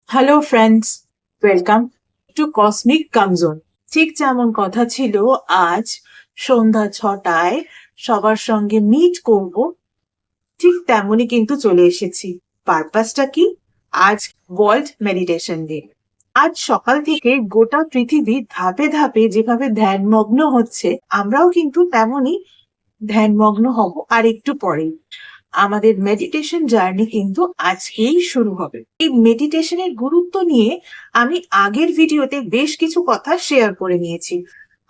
Hello friends, welcome to Cosmic Calm Zone. ঠিক যেমন কথা ছিল, আজ সন্ধ্যা 6টায় সবার সঙ্গে মিট করব, ঠিক তেমনই কিন্তু চলে এসেছি। পারপাসটা কি? আজ ওয়ার্ল্ড মেডিটেশন ডে। আজ সকাল থেকে গোটা পৃথিবী ধাপে ধাপে যেভাবে ধ্যানমগ্ন হচ্ছে, আমরাও কিন্তু তেমনই ধ্যানমগ্ন হব আর একটু পরেই। আমাদের মেডিটেশন জার্নি কিন্তু আজকেই শুরু হবে। এই মেডিটেশনের গুরুত্ব নিয়ে আমি আগের ভিডিওতে বেশ কিছু কথা শেয়ার করে নিয়েছি।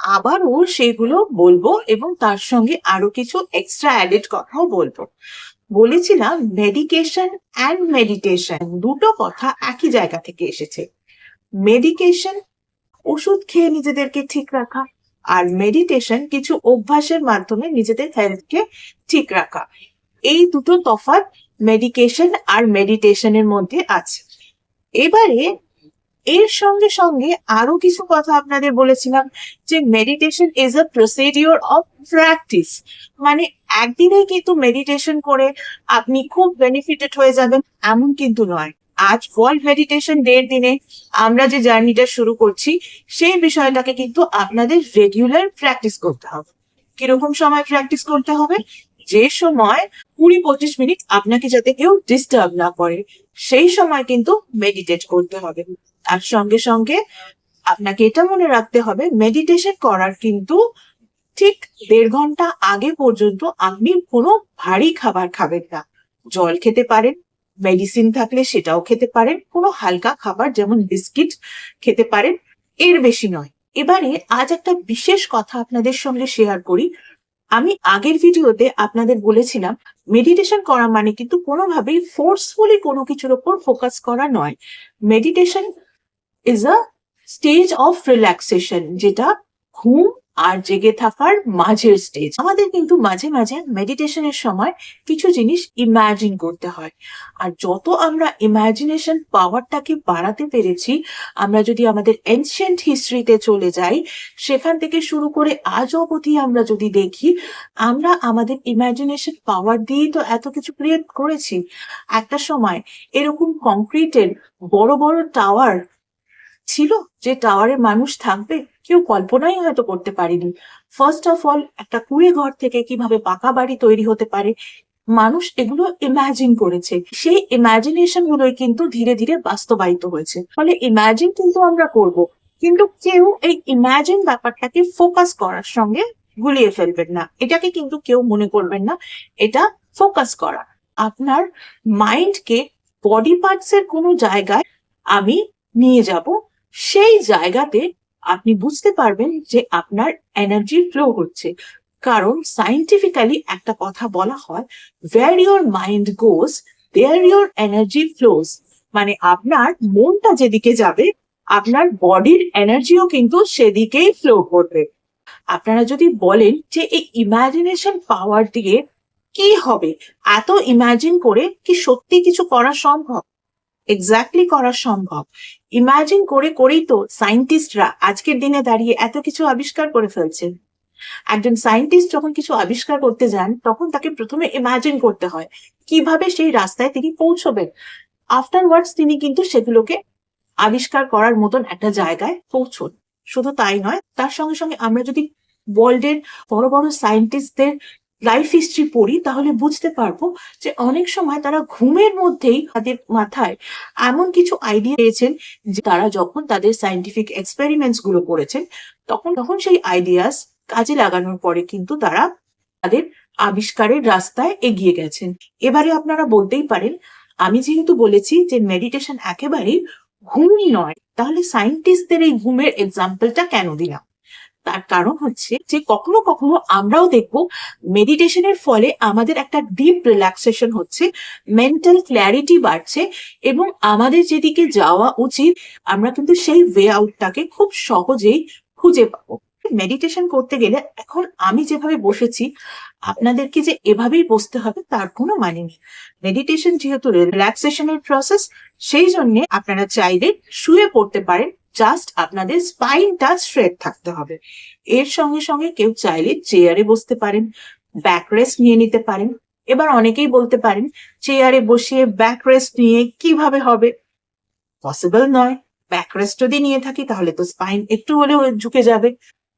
আবারও সেগুলো বলবো এবং তার সঙ্গে আরো কিছু এক্সট্রা অ্যাডেড কথাও বলবো। বলেছিলাম মেডিকেশন অ্যান্ড মেডিটেশন দুটো কথা একই জায়গা থেকে এসেছে। মেডিকেশন ওষুধ খেয়ে নিজেদেরকে ঠিক রাখা, আর মেডিটেশন কিছু অভ্যাসের মাধ্যমে নিজেদের হেলথকে ঠিক রাখা। এই দুটো তফাৎ মেডিকেশন আর মেডিটেশনের মধ্যে আছে। এবারে এর সঙ্গে সঙ্গে আরো কিছু কথা আপনাদের বলেছিলাম যে meditation is a procedure of practice. মানে একদিনেই কিন্তু মেডিটেশন করে আপনি খুব বেনিফিটেড হয়ে যাবেন এমন কিন্তু নয়। আজ ওয়ার্ল্ড মেডিটেশন ডে দিনে আমরা যে জার্নিটা শুরু করছি সেই বিষয়টাকে কিন্তু আপনাদের রেগুলার প্র্যাকটিস করতে হবে। কিরকম সময় প্র্যাকটিস করতে হবে? যে সময় 20-25 মিনিট আপনাকে যাতে কেউ ডিস্টার্ব না করে সেই সময় কিন্তু মেডিটেট করতে হবে। তার সঙ্গে সঙ্গে আপনাকে এটা মনে রাখতে হবে মেডিটেশন করার কিন্তু ঠিক 1.5 ঘন্টা আগে পর্যন্ত আপনি কোনো ভারী খাবার খাবেন না। জল খেতে পারেন, মেডিসিন থাকলে সেটাও খেতে পারেন, কোনো হালকা খাবার যেমন বিস্কিট খেতে পারেন, এর বেশি নয়। এবারে আজ একটা বিশেষ কথা আপনাদের সঙ্গে শেয়ার করি। আমি আগের ভিডিওতে আপনাদের বলেছিলাম মেডিটেশন করা মানে কিন্তু কোনোভাবেই ফোর্সফুলি কোনো কিছুর ওপর ফোকাস করা নয়। Meditation is a stage of relaxation, যেটা ঘুম আর জেগে থাকার মাঝের স্টেজ। আমাদের কিন্তু মাঝে মাঝে মেডিটেশনের সময় কিছু জিনিস ইমাজিন করতে হয়। আর যত আমরা ইমাজিনেশন পাওয়ারটাকে বাড়াতে পেরেছি, আমরা যদি আমাদের এনশিয়েন্ট হিস্ট্রিতে চলে যাই, সেখান থেকে শুরু করে আজ অবধি আমরা যদি দেখি, আমরা আমাদের ইমাজিনেশন পাওয়ার দিয়েই তো এত কিছু ক্রিয়েট করেছি। একটা সময় এরকম কংক্রিটের বড় বড় টাওয়ার ছিল, যে টাওয়ারে মানুষ থাকবে কেউ কল্পনাই হয়তো করতে পারেনি। ফার্স্ট অফ অল একটা কুঁড়ে ঘর থেকে কিভাবে পাকা বাড়ি তৈরি হতে পারে, মানুষ এগুলো ইমাজিন করেছে। সেই ইমাজিনেশন গুলোই কিন্তু ধীরে ধীরে বাস্তবায়িত হয়েছে। ফলে ইমাজিন কিন্তু আমরা করব, কিন্তু কেউ এই ইমাজিন ব্যাপারটাকে ফোকাস করার সঙ্গে গুলিয়ে ফেলবেন না। এটাকে কিন্তু কেউ মনে করবেন না এটা ফোকাস করা। আপনার মাইন্ডকে বডি পার্টস এর কোনো জায়গায় আমি নিয়ে যাব, সেই জায়গাতে আপনি বুঝতে পারবেন যে আপনার এনার্জি ফ্লো হচ্ছে। কারণ সাইন্টিফিক্যালি একটা কথা বলা হয়, where your mind goes there your energy flows। মানে আপনার মনটা যেদিকে যাবে আপনার বডির এনার্জিও কিন্তু সেদিকেই ফ্লো করবে। আপনারা যদি বলেন যে এই ইমাজিনেশন পাওয়ার দিয়ে কি হবে, এত ইমাজিন করে কি সত্যি কিছু করা সম্ভব? এক্স্যাক্টলি করা সম্ভব। ইমাজিন করে করেই তো সায়েন্টিস্টরা আজকের দিনে দাঁড়িয়ে এত কিছু আবিষ্কার করে ফেলছেন। একজন সায়েন্টিস্ট যখন কিছু আবিষ্কার করতে যান তখন তাকে প্রথমে ইমাজিন করতে হয় কিভাবে সেই রাস্তায় তিনি পৌঁছবেন। আফটারওয়ার্ডস তিনি কিন্তু সেগুলোকে আবিষ্কার করার মতন একটা জায়গায় পৌঁছন। শুধু তাই নয়, তার সঙ্গে সঙ্গে আমরা যদি ওয়ার্ল্ডের বড় বড় সায়েন্টিস্টদের লাইফ হিস্ট্রি পড়ি তাহলে বুঝতে পারবো যে অনেক সময় তারা ঘুমের মধ্যেই তাদের মাথায় এমন কিছু আইডিয়া পেয়েছেন যে তারা যখন তাদের সায়েন্টিফিক এক্সপেরিমেন্টস গুলো করেছেন তখন তখন সেই আইডিয়াস কাজে লাগানোর পরে কিন্তু তারা তাদের আবিষ্কারের রাস্তায় এগিয়ে গেছেন। এবারে আপনারা বলতেই পারেন, আমি যেহেতু বলেছি যে মেডিটেশন একেবারেই ঘুম নয়, তাহলে সায়েন্টিস্টদের এই ঘুমের এক্সাম্পলটা কেন দিলাম? তার কারণ হচ্ছে যে কখনো কখনো আমরাও দেখবো মেডিটেশনের ফলে আমাদের একটা ডিপ রিল্যাক্সেশন হচ্ছে, মেন্টাল ক্ল্যারিটি বাড়ছে এবং আমাদের যেদিকে যাওয়া উচিত আমরা কিন্তু সেই ওয়ে আউটটাকে খুব সহজেই খুঁজে পাবো। মেডিটেশন করতে গেলে এখন আমি যেভাবে বসেছি আপনাদেরকে যে এভাবেই বসতে হবে তার কোনো মানে নেই। মেডিটেশন যেহেতু রিল্যাক্সেশনের প্রসেস, সেই জন্য আপনারা চাইলে শুয়ে পড়তে পারেন, জাস্ট আপনাদের স্পাইনটা স্ট্রেট থাকতে হবে। এর সঙ্গে সঙ্গে কেউ চাইলে চেয়ারে বসতে পারেন, ব্যাক রেস্ট নিয়ে নিতে পারেন। এবার অনেকেই বলতে পারেন চেয়ারে বসিয়ে ব্যাক রেস্ট নিয়ে কিভাবে হবে? পসিবল নয়। ব্যাক রেস্ট যদি নিয়ে থাকি তাহলে তো স্পাইন একটু হলেও ঝুঁকে যাবে।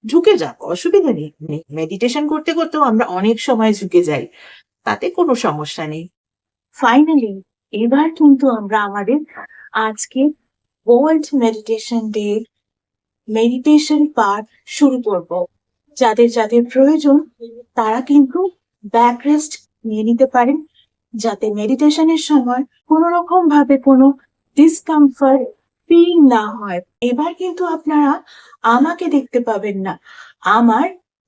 ঝুঁকে যাক, অসুবিধা নেই। মেডিটেশন করতে করতেও আমরা অনেক সময় ঝুঁকে যাই, তাতে কোনো সমস্যা নেই। ফাইনালি এবার কিন্তু আমরা আমাদের আজকে world meditation day meditation part শুরু করব। যাদের যাদের প্রয়োজন তারা কিন্তু ব্যাক রেস্ট নিয়ে নিতে পারেন, যাতে মেডিটেশনের সময় কোনো রকম ভাবে কোনো ডিসকমফর্ট ফিল না হয়। এবার কিন্তু আপনারা আমাকে দেখতে পাবেন না, আমার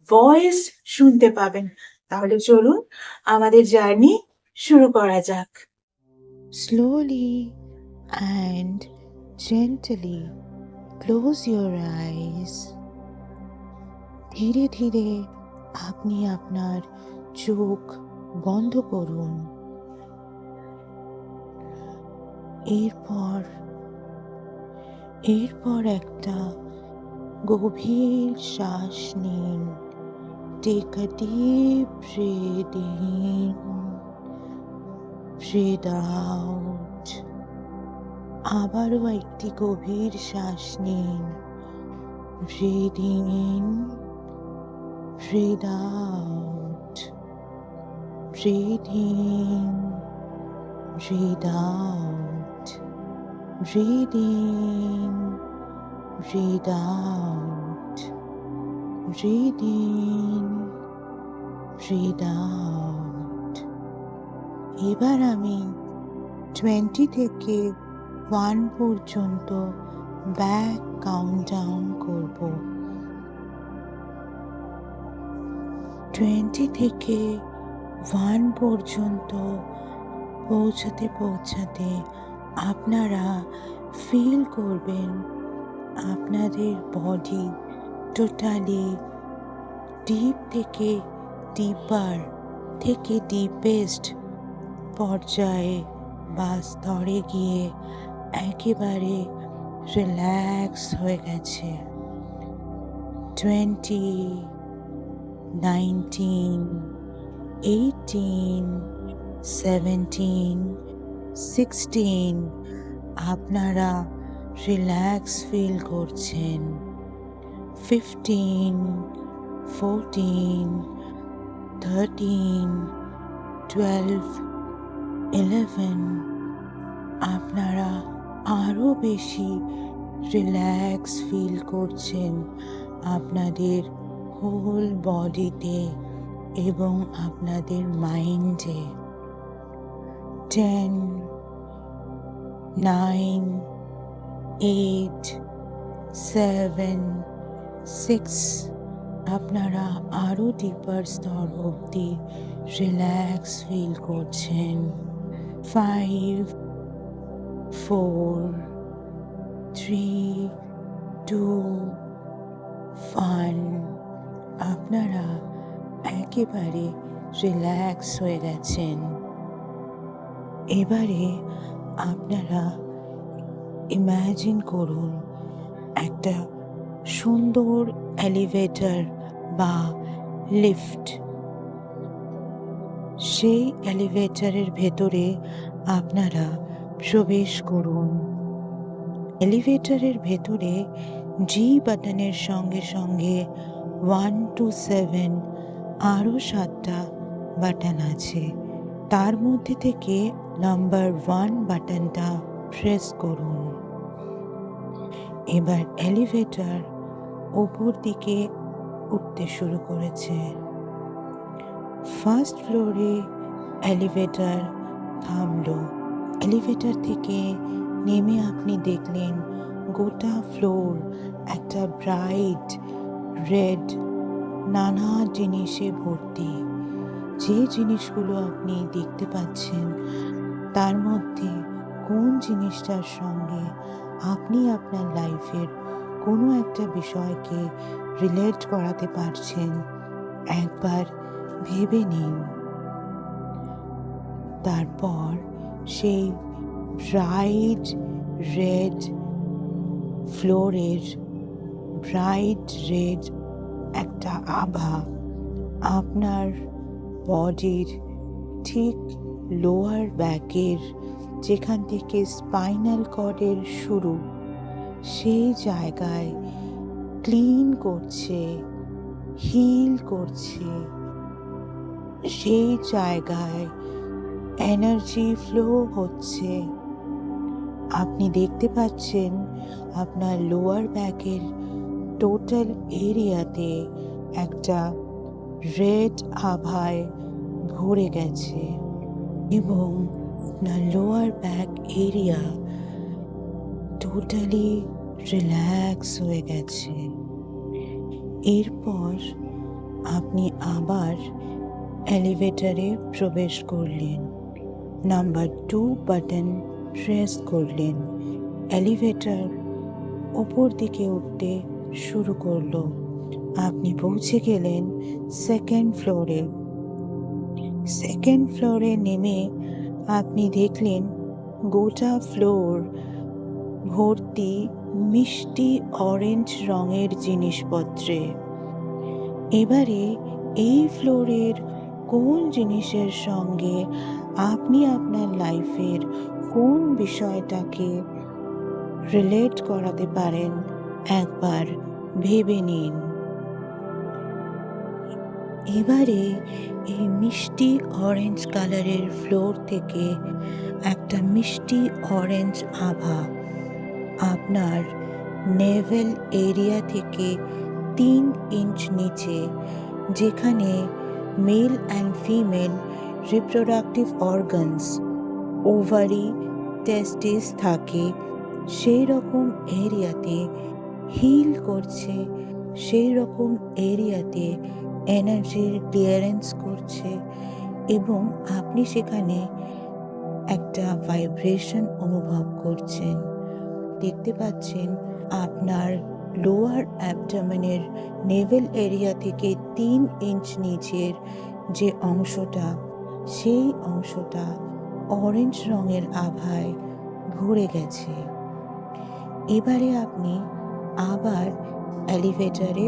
ভয়েস শুনতে পাবেন। তাহলে চলুন আমাদের জার্নি শুরু করা যাক। Slowly and gently close your eyes. ধীরে ধীরে আপনি আপনার চোখ বন্ধ করুন। এরপর একটা গভীর শ্বাস নিন। Take a deep breath in, breathe out. আবারও একটি গভীর শ্বাস নিন। Breathe in, breathe out. Breathe in, breathe out. Breathe in, breathe out. Breathe in, breathe out. এবার আমি 20 থেকে 1 পর্যন্ত ব্যাক কাউন্টডাউন করব। 20 থেকে 1 পর্যন্ত পৌঁছাতে আপনারা ফিল করবেন আপনাদের বডি টোটালি ডিপ থেকে ডিপার থেকে ডিপেস্ট পর্যায়ে বা স্তরে গিয়ে একেবারে রিল্যাক্স হয়ে গেছে। 20, 19, 18, 17, 16 আপনারা রিল্যাক্স ফিল করছেন। 15, 14, 13, 12, 11 আপনারা আরো বেশি রিল্যাক্স ফিল করছেন আপনাদের হোল বডিতে এবং আপনাদের মাইন্ডে। 10, 9, 8, 7, 6 আপনারা আরো ডিপার স্তর অবধি রিল্যাক্স ফিল করছেন। 5, 4, 3, 2, 1 আপনারা একেবারে রিল্যাক্স হয়ে গেছেন। এবারে আপনারা ইমাজিন করুন একটা সুন্দর এলিভেটর বা লিফট। সেই এলিভেটরের ভেতরে আপনারা প্রবেশ করুন। এলিভেটরের ভেতরে জি বাটনের সঙ্গে সঙ্গে 1 to 7 আরও 7টা বাটন আছে। তার মধ্যে থেকে নাম্বার 1 বাটনটা প্রেস করুন। এবার এলিভেটর ওপর দিকে উঠতে শুরু করেছে। ফার্স্ট ফ্লোরে এলিভেটর থামলো। এলিভেটর থেকে নেমে আপনি দেখলেন গোটা ফ্লোর একটা ব্রাইট রেড নানা জিনিসে ভর্তি। যে জিনিসগুলো আপনি দেখতে পাচ্ছেন তার মধ্যে কোন জিনিসটার সঙ্গে আপনি আপনার লাইফের কোনো একটা বিষয়কে রিলেট করাতে পারছেন একবার ভেবে নিন। তারপর সেই ব্রাইট রেড ফ্লোরের ব্রাইট রেড একটা আভা আপনার বডির ঠিক লোয়ার ব্যাকের যেখান থেকে স্পাইনাল কর্ডের শুরু, সেই জায়গায় ক্লিন করছে, হিল করছে। সেই জায়গায় এনার্জি ফ্লো হচ্ছে। আপনি দেখতে পাচ্ছেন আপনার লোয়ার ব্যাকের টোটাল এরিয়াতে একটা রেড আভায় ভরে গেছে এবং আপনার lower back area totally relax হয়ে গেছে। এরপর আপনি আবার এলিভেটরে প্রবেশ করলেন, নাম্বার 2 বাটন প্রেস করলেন। এলিভেটর উপর দিকে উঠতে শুরু করলো। আপনি পৌঁছে গেলেন সেকেন্ড ফ্লোরে। সেকেন্ড ফ্লোরে নেমে আপনি দেখলেন গোটা ফ্লোর ভর্তি মিষ্টি অরেঞ্জ রঙের জিনিসপত্রে। এবারে এই ফ্লোরের কোন জিনিসের সঙ্গে আপনি আপনার লাইফের কোন বিষয়টাকে রিলেট করাতে পারেন একবার ভেবে নিন। এবারে এই মিষ্টি অরেঞ্জ কালারের ফ্লোর থেকে একটা মিষ্টি অরেঞ্জ আভা আপনার নেভেল এরিয়া থেকে 3 ইঞ্চ নিচে, যেখানে male and female reproductive organs, ovary, testis থাকে, সেই রকম এরিয়াতে হিল করছে, সেই রকম এরিয়াতে এনার্জির ক্লিয়ারেন্স করছে এবং আপনি সেখানে একটা ভাইব্রেশন অনুভব করছেন। দেখতে পাচ্ছেন আপনার লোয়ার অ্যাবডোমেনের নেভেল এরিয়া থেকে 3 ইঞ্চ নিচের যে অংশটা, সেই অংশটা অরেঞ্জ রঙের আভায় ভরে গেছে। এবারে আপনি আবার এলিভেটরে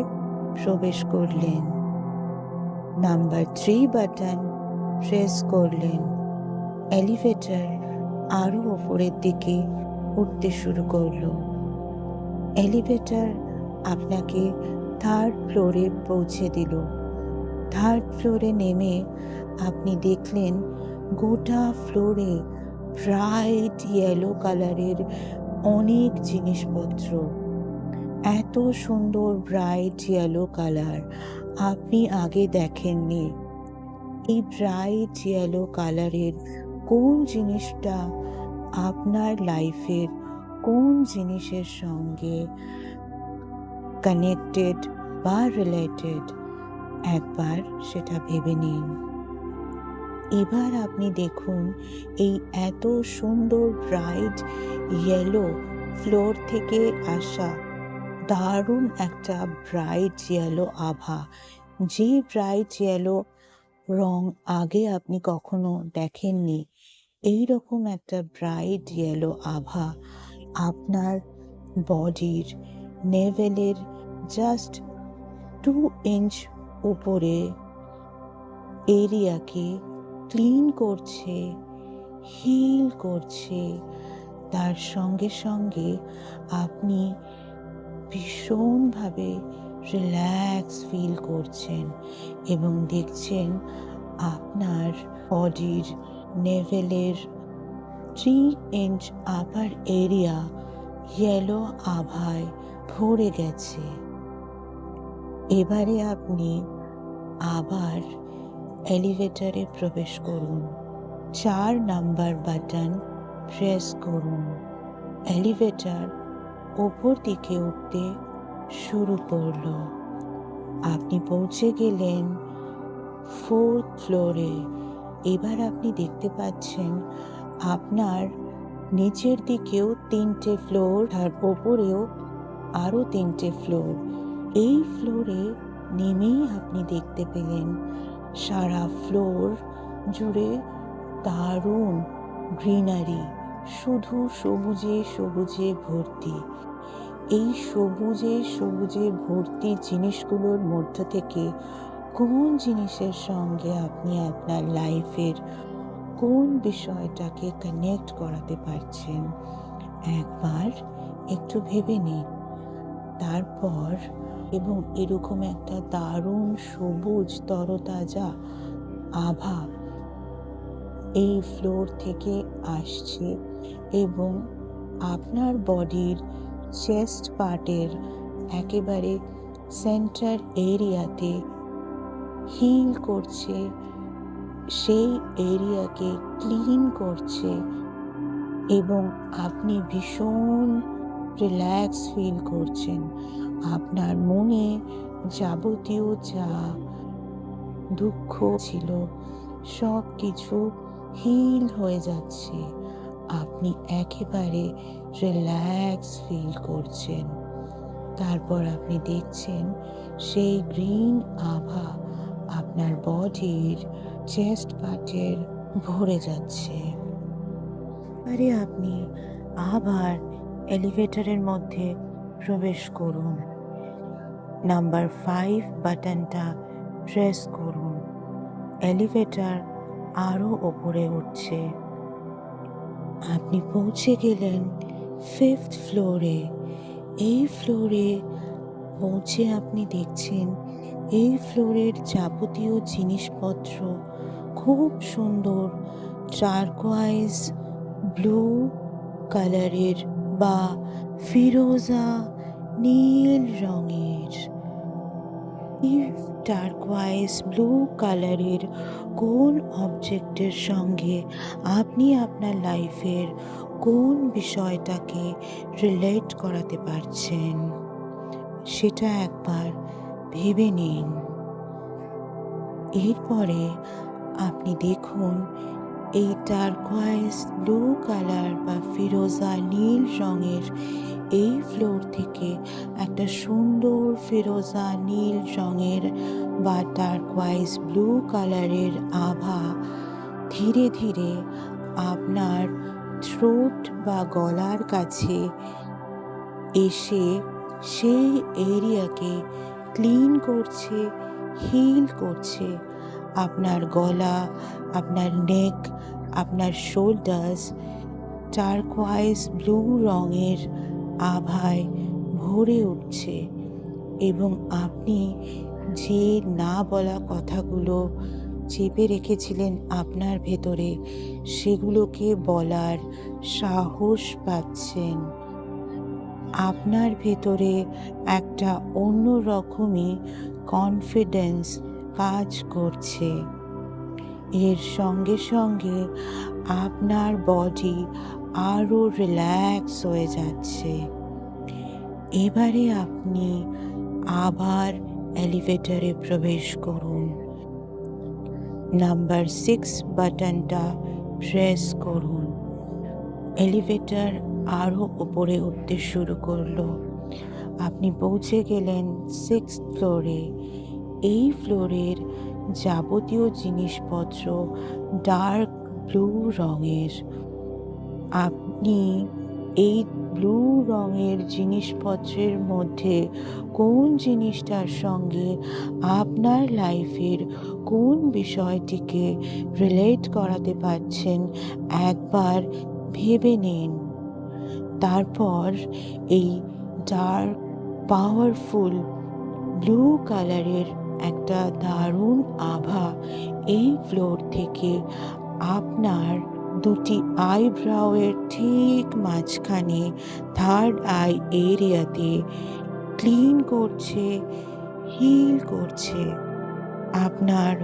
প্রবেশ করলেন, নাম্বার 3 বাটন প্রেস করলেন। এলিভেটর আরো উপরের দিকে উঠতে শুরু করলো। এলিভেটর আপনাকে 3rd ফ্লোরে পৌঁছে দিল। 3rd ফ্লোরে নেমে আপনি দেখলেন গোটা ফ্লোরে ব্রাইট ইয়েলো কালারের অনেক জিনিসপত্র। এত সুন্দর ব্রাইট ইয়েলো কালার আপনি আগে দেখেননি। এই ব্রাইট ইয়েলো কালারের কোন জিনিসটা আপনার লাইফের কোন জিনিসের সঙ্গে কানেক্টেড বা রিলেটেড, একবার সেটা ভেবে নিন। এবার আপনি দেখুন এই এত সুন্দর ব্রাইট ইয়েলো ফ্লোর থেকে আসা দারুণ একটা ব্রাইট ইয়েলো আভা, যে ব্রাইট ইয়েলো রং আগে আপনি কখনো দেখেননি। এই রকম একটা ব্রাইট ইয়েলো আভা আপনার বডির নেভেলের জাস্ট 2 ইঞ্চ উপরে এরিয়াকে ক্লিন করছে, হিল করছে। তার সঙ্গে সঙ্গে আপনি ভীষণভাবে রিল্যাক্স ফিল করছেন এবং দেখছেন আপনার বডির নেভেলের 3 ইঞ্চ আপার এরিয়া ইয়েলো আভায় ভরে গেছে। এবারে আপনি আবার এলিভেটরে প্রবেশ করুন, 4 নাম্বার বাটন প্রেস করুন। এলিভেটর ওপর দিকে উঠতে শুরু করলো। আপনি পৌঁছে গেলেন 4th ফ্লোরে। এবার আপনি দেখতে পাচ্ছেন আপনার নিচের দিকেও 3টে ফ্লোর, আর ওপরেও আরো 3টে ফ্লোর। এই ফ্লোরে নেমেই আপনি দেখতে পেলেন সারা ফ্লোর জুড়ে দারুণ গ্রিনারি, শুধু সবুজে সবুজে ভর্তি। এই সবুজে সবুজে ভর্তি জিনিসগুলোর মধ্য থেকে কোন জিনিসের সঙ্গে আপনি আপনার লাইফের কোন বিষয়টাকে কানেক্ট করাতে পারছেন একবার একটু ভেবে নিন। তারপর এবং এরকম একটা দারুণ সবুজ তরতাজা আভা এই ফ্লোর থেকে আসছে এবং আপনার বডির চেস্ট পার্টের একেবারে সেন্টার এরিয়াতে হিল করছে, সেই এরিয়াকে ক্লিন করছে এবং আপনি ভীষণ রিল্যাক্স ফিল করছেন। আপনার মনে যাবতীয় যা দুঃখ ছিল সব কিছু হিল হয়ে যাচ্ছে। আপনি একেবারে রিল্যাক্স ফিল করছেন। তারপর আপনি দেখছেন সেই গ্রিন আভা আপনার বডির চেস্ট পার্টের ভরে যাচ্ছে। আরে আপনি আবার এলিভেটরের মধ্যে প্রবেশ করুন। নাম্বার 5 বাটনটা প্রেস করুন। এলিভেটর আরো ওপরে উঠছে। আপনি পৌঁছে গেলেন 5th ফ্লোরে। এই ফ্লোরে পৌঁছে আপনি দেখছেন এই ফ্লোরের যাবতীয় জিনিসপত্র খুব সুন্দর টার্কোয়াইজ ব্লু কালারের বা ফিরোজা নীল রঙের। এই টার্কোয়াইজ ব্লু কালারের কোন অবজেক্টের সঙ্গে আপনি আপনার লাইফের কোন বিষয়টাকে রিলেট করাতে পারছেন সেটা একবার ভেবে নিন। এরপরে আপনি দেখুন এই টার্কোয়াইজ ব্লু কালার বা ফিরোজা নীল রঙের এই ফ্লোর থেকে একটা সুন্দর ফিরোজা নীল রঙের বা টার্কোয়াইজ ব্লু কালারের আভা ধীরে ধীরে আপনার থ্রোট বা গলার কাছে এসে সেই এরিয়াকে ক্লিন করছে, হিল করছে। আপনার গলা, আপনার নেক, আপনার শোল্ডার্স টার্কোয়াইজ ব্লু রঙের আভায় ভরে উঠছে এবং আপনি যে না বলা কথাগুলো চেপে রেখেছিলেন আপনার ভেতরে সেগুলোকে বলার সাহস পাচ্ছেন। আপনার ভেতরে একটা অন্য রকমই কনফিডেন্স কাজ করছে। এর সঙ্গে সঙ্গে আপনার বডি আরো রিল্যাক্স হয়ে যাচ্ছে। এবারে আপনি আবার এলিভেটরে প্রবেশ করুন। নাম্বার 6 বাটনটা প্রেস করুন। এলিভেটর আরো উপরে উঠতে শুরু করলো। আপনি পৌঁছে গেলেন 6th ফ্লোরে। এই ফ্লোরের যাবতীয় জিনিসপত্র ডার্ক ব্লু রঙের। আপনি এই ব্লু রঙের জিনিসপত্রের মধ্যে কোন জিনিসটার সঙ্গে আপনার লাইফের কোন বিষয়টিকে রিলেট করাতে পারছেন একবার ভেবে নিন। তারপর এই ডার্ক পাওয়ারফুল ব্লু কালারের একটা দারুণ আভা এই ফ্লোর থেকে আপনার দুটি আইব্রাউয়ের ঠিক মাঝখানে থার্ড আই এরিয়াতে ক্লিন করছে, হিল করছে। আপনার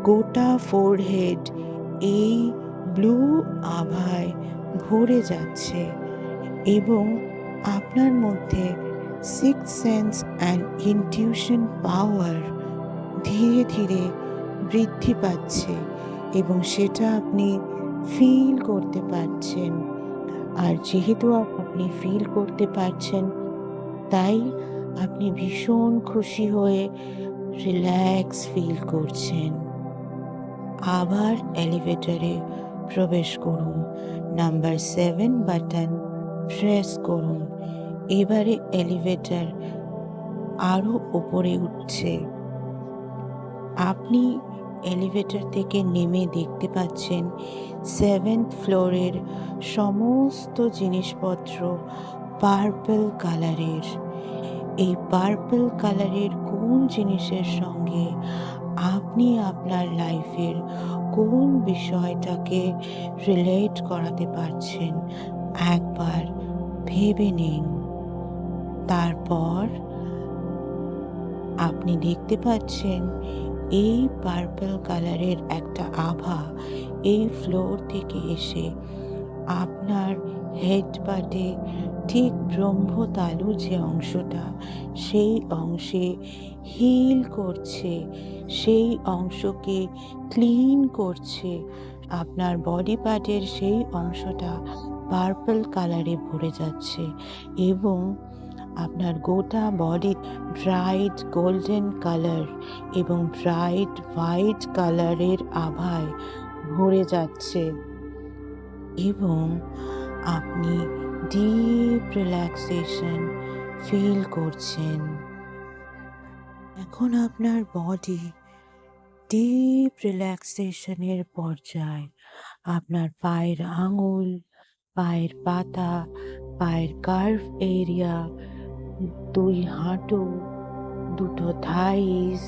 গোটা ফোরহেড এই ব্লু আভায় ভরে যাচ্ছে এবং আপনার মধ্যে সিক্স সেন্স অ্যান্ড ইনটিউশন পাওয়ার ধীরে ধীরে বৃদ্ধি পাচ্ছে এবং সেটা আপনি ফিল করতে পারছেন। আর যেহেতু আপনি ফিল করতে পারছেন তাই আপনি ভীষণ খুশি হয়ে রিল্যাক্স ফিল করছেন। আবার এলিভেটরে প্রবেশ করুন। নাম্বার 7 বাটন প্রেস করুন। এবারে এলিভেটর আরো উপরে উঠছে। আপনি এলিভেটর থেকে নেমে দেখতে পাচ্ছেন 7th ফ্লোরের সমস্ত জিনিসপত্র পার্পল কালারের। এই পার্পল কালারের কোন জিনিসের সঙ্গে আপনি আপনার লাইফের কোন বিষয়টাকে রিলেট করাতে পারছেন একবার ভেবে নিন। তারপর আপনি দেখতে পাচ্ছেন এই পার্পল কালারের একটা আভা এই ফ্লোর থেকে এসে আপনার হেড পার্টে ঠিক ব্রহ্মতালু যে অংশটা সেই অংশে হিল করছে, সেই অংশকে ক্লিন করছে। আপনার বডি পার্টের সেই অংশটা পার্পল কালারে ভরে যাচ্ছে এবং আপনার গোটা বডি ব্রাইট গোল্ডেন কালার এবং ব্রাইট হোয়াইট কালারের আভায় ভরে যাচ্ছে এবং আপনি ডিপ রিল্যাক্সেশন ফিল করছেন। এখন আপনার বডি ডিপ রিল্যাক্সেশনের পর্যায়ে। আপনার পায়ের আঙুল, পায়ের পাতা, পায়ের কার্ভ এরিয়া, দুই হাঁটু, দুটো thighs,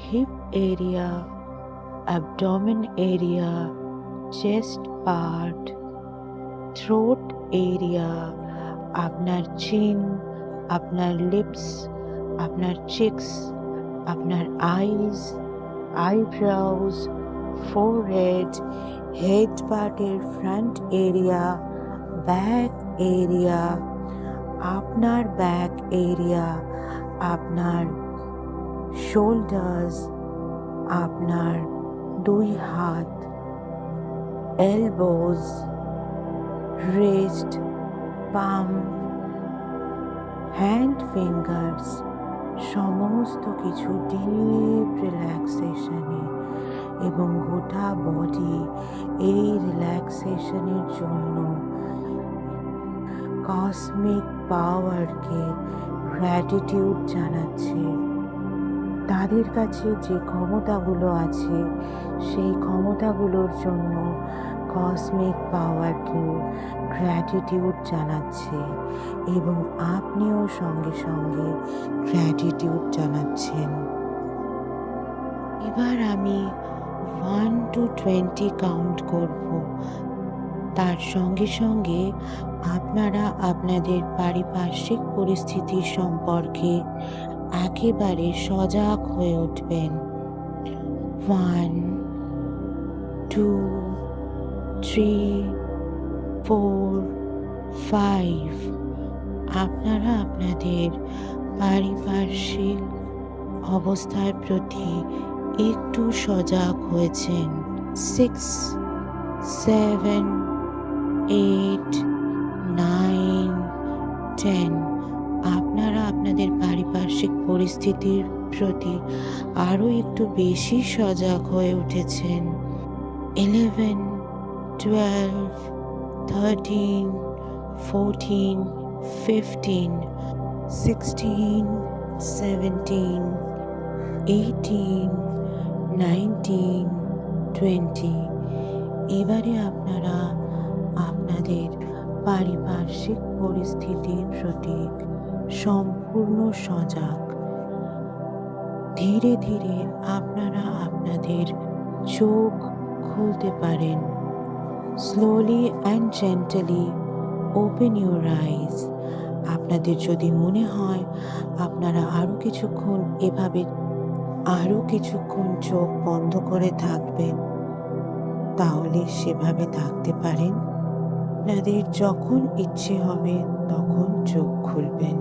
hip area, abdomen area, chest part, throat area, আপনার চিন, আপনার লিপস, আপনার চিক্স, আপনার আইজ, আইব্রাউজ, ফোরহেড, হেড পার্টের ফ্রন্ট এরিয়া, ব্যাক এরিয়া, আপনার ব্যাক এরিয়া, আপনার শোল্ডার্স, আপনার দুই হাত, elbows, wrist, palm, hand fingers, সমস্ত কিছু ডিপ রিল্যাক্সেশনে এবং গোটা বডি এই রিল্যাক্সেশনের জন্য কসমিক পাওয়ারকে গ্র্যাটিটিউড জানাচ্ছে। তাদের কাছে যে ক্ষমতাগুলো আছে সেই ক্ষমতাগুলোর জন্য কসমিক পাওয়ারকে গ্র্যাটিটিউড জানাচ্ছে এবং আপনিও সঙ্গে সঙ্গে গ্র্যাটিটিউড জানাচ্ছেন। এবার আমি 1 to 20 কাউন্ট করব। তার সঙ্গে সঙ্গে আপনারা আপনাদের পারিপার্শ্বিক পরিস্থিতি সম্পর্কে একেবারে সজাগ হয়ে উঠবেন। 1, 2, 3, 4, 5। আপনারা আপনাদের পারিপার্শ্বিক অবস্থার প্রতি একটু সজাগ হয়েছেন। 6, 7, 8, 9, 10। আপনারা আপনাদের পারিপার্শ্বিক পরিস্থিতির প্রতি আরও একটু বেশি সজাগ হয়ে উঠেছেন। 11, 12, 13, 14, 15, 16, 17, 18, 19, 20। এবারে আপনারা আপনাদের পারিপার্শ্বিক পরিস্থিতির প্রতি সম্পূর্ণ সজাগ। ধীরে ধীরে আপনারা আপনাদের চোখ খুলতে পারেন। Slowly and gently open your eyes. আপনাদের যদি মনে হয় আপনারা আরও কিছুক্ষণ চোখ বন্ধ করে থাকবেন, তাহলে সেভাবে থাকতে পারেন। আপনাদের যখন ইচ্ছে হবে তখন চোখ খুলবেন।